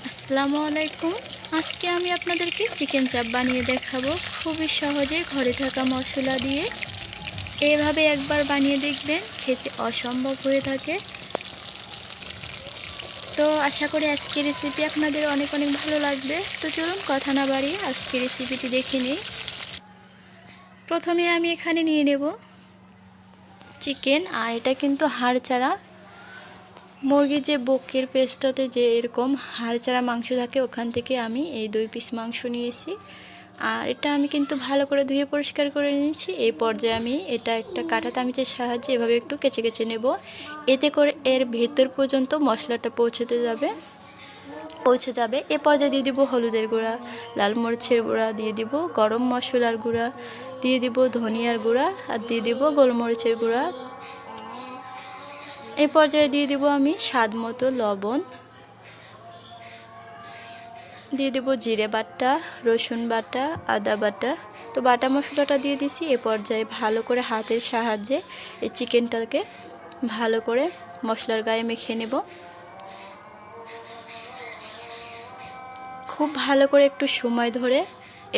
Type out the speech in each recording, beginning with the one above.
আসসালামু আলাইকুম। আজকে আমি আপনাদেরকে চিকেন চাপ বানিয়ে দেখাবো খুবই সহজে ঘরে থাকা মশলা দিয়ে। এভাবে একবার বানিয়ে দেখবেন, খেতে অসম্ভব হয়ে থাকে। তো আশা করি আজকের রেসিপি আপনাদের অনেক অনেক ভালো লাগবে। তো চলুন কথা না বাড়িয়ে আজকের রেসিপিটি দেখে নিই। প্রথমে আমি এখানে নিয়ে নেব চিকেন, আর এটা কিন্তু হাড় ছাড়া মুরগির যে বুকের পেস্টটাতে যে এরকম হাড় ছাড়া মাংস থাকে, ওখান থেকে আমি এই 2 পিস মাংস নিয়েছি। আর এটা আমি কিন্তু ভালো করে ধুয়ে পরিষ্কার করে নিয়েছি। এই পর্যায়ে আমি এটা একটা কাঁটা চামচের সাহায্যে এভাবে একটু কেচে কেচে নেব। এতে করে এর ভেতর পর্যন্ত মশলাটা পৌঁছে যাবে। এ পর্যায়ে দিয়ে দিব হলুদের গুঁড়া, লাল মরিচের গুঁড়া দিয়ে দিব, গরম মশলার গুঁড়া দিয়ে দিব, ধনিয়ার গুঁড়া আর দিয়ে দিব গোলমরিচের গুঁড়া। এই পর্যায়ে দিয়ে দিব আমি স্বাদ মতো লবণ, দিয়ে দেব জিরে বাটা, রসুন বাটা, আদা বাটা। তো বাটা মশলাটা দিয়ে দিছি। এ পর্যায়ে ভালো করে হাতের সাহায্যে এই চিকেনটাকে ভালো করে মশলার গায়ে মেখে নেব। খুব ভালো করে একটু সময় ধরে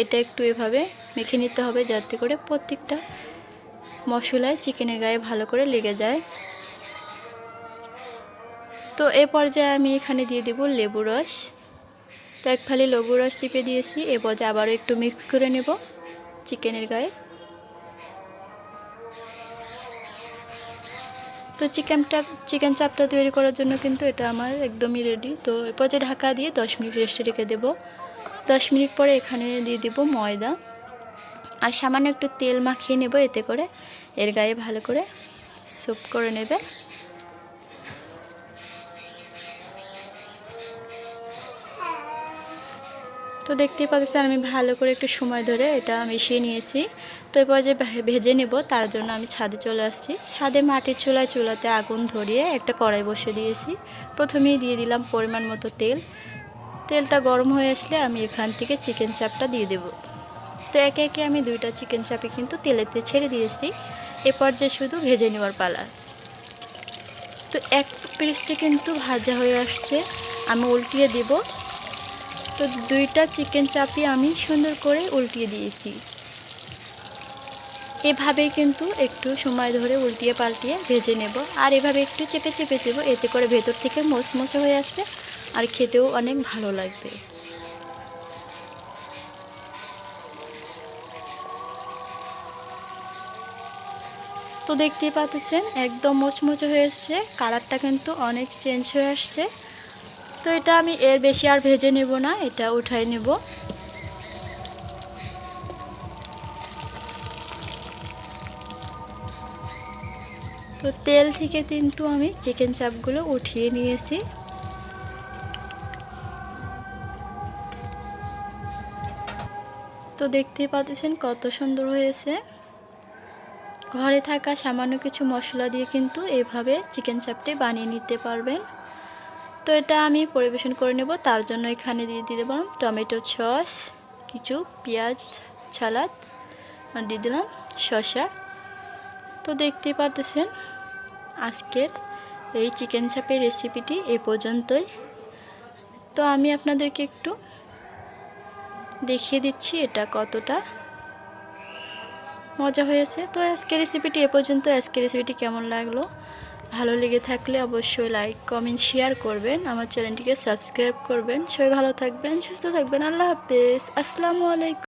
এটা একটু এভাবে মেখে নিতে হবে, যাতে করে প্রত্যেকটা মশলায় চিকেনের গায়ে ভালো করে লেগে যায়। তো এ পর্যায়ে আমি এখানে দিয়ে দেব লেবু রস। তো এক ফালি লেবু রস চিপে দিয়েছি। এ পর্যায়ে আবারও একটু মিক্স করে নেব চিকেনের গায়ে। তো চিকেন চাপটা তৈরি করার জন্য কিন্তু এটা আমার একদমই রেডি। তো এ পর্যায়ে ঢাকা দিয়ে 10 মিনিট রেস্টে রেখে দেব। 10 মিনিট পরে এখানে দিয়ে দেব ময়দা আর সামান্য একটু তেল মাখিয়ে নেব, এতে করে এর গায়ে ভালো করে সোপ করে নেবে। তো দেখতেই পাচ্ছেন আমি ভালো করে একটু সময় ধরে এটা মিশিয়ে নিয়েছি। তো এরপর যে ভেজে নেব, তার জন্য আমি ছাদে চলে আসছি। ছাদে মাটির চুলাতে আগুন ধরিয়ে একটা কড়াই বসে দিয়েছি। প্রথমেই দিয়ে দিলাম পরিমাণ মতো তেল। তেলটা গরম হয়ে আসলে আমি এখান থেকে চিকেন চাপটা দিয়ে দেব। তো একে একে আমি 2টা চিকেন চাপই কিন্তু তেলেতে ছেড়ে দিয়েছি। এরপর যে শুধু ভেজে নেওয়ার পালা। তো এক পিসটি কিন্তু ভাজা হয়ে আসছে, আমি উল্টিয়ে দেব। তো 2টা চিকেন চাপই আমি সুন্দর করে উল্টিয়ে দিয়েছি। এভাবেই কিন্তু একটু সময় ধরে উল্টিয়ে পাল্টিয়ে ভেজে নেব। আর এভাবে একটু চেপে চেপে দেব, এতে করে ভেতর থেকে মচমচে হয়ে আসবে আর খেতেও অনেক ভালো লাগবে। তো দেখতেই পাচ্ছেন একদম মচমচে হয়ে এসছে, কালারটা কিন্তু অনেক চেঞ্জ হয়ে আসছে। তো এটা আমি এর বেশি আর ভেজে নেব না, এটা উঠাই নেব। তো তেল থেকে কিন্তু আমি চিকেন চাপগুলো উঠিয়ে নিয়েছি। তো দেখতেই পাচ্ছেন কত সুন্দর হয়েছে। ঘরে থাকা সামান্য কিছু মশলা দিয়ে কিন্তু এভাবে চিকেন চাপটি বানিয়ে নিতে পারবেন। তো এটা আমি পরিবেশন করে নেব। তার জন্য এখানে দিয়ে দেব টমেটো সস, কিছু পেঁয়াজ সালাদ আর দিয়ে দিলাম শসা। তো দেখতেই পারতেছেন আজকের এই চিকেন চাপের রেসিপিটি এ পর্যন্তই। তো আমি আপনাদেরকে একটু দেখিয়ে দিচ্ছি এটা কতটা মজা হয়েছে। তো আজকের রেসিপিটি এ পর্যন্ত। আজকের রেসিপিটি কেমন লাগলো, ভালো লেগে থাকলে অবশ্যই লাইক কমেন্ট শেয়ার করবেন, আমার চ্যানেলটিকে সাবস্ক্রাইব করবেন। সবাই ভালো থাকবেন, সুস্থ থাকবেন। আল্লাহ হাফেজ। আসসালামু আলাইকুম।